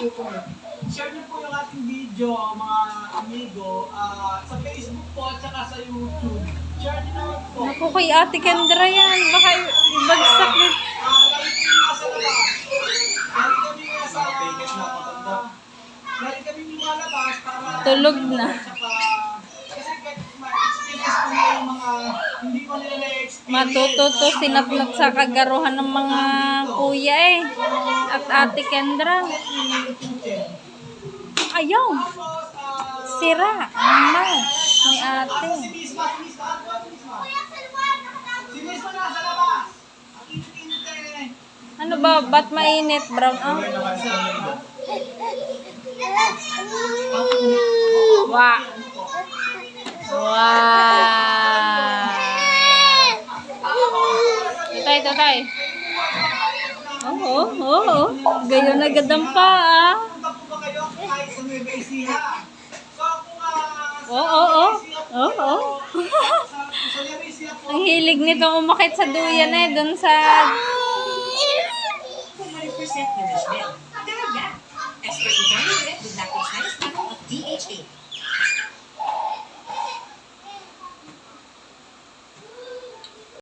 nagkukulit. Share niyo po yung ating video, mga amigo, sa Facebook po at saka sa YouTube. Share niyo naman po. Naku, kay Ate Kendra yan. Baka ibagsak din. Lagi kami lumalabas para Tulog na. kasi ma-experience po nila yung mga hindi ko nila na-experience. Matututo sinapnap sa kagaruhan ng mga kuya eh. At Ate Kendra. Ayaw. Sira. Ang mouse ni ate. Si Misma nasa labas. Ang init-init. Ano ba? Ba't mainit, brown? Ah? Wow. Wow. Ito, tay. Oo. Gayon na gadang pa, ah. Punta po ba kayo kahit sa Nueva Ecija? So kung Oo. sa Nueva Ecija po, Ang hilig nito umakit sa duyan eh, dun sa... Kung may percent nourishment. Talaga. Expert designer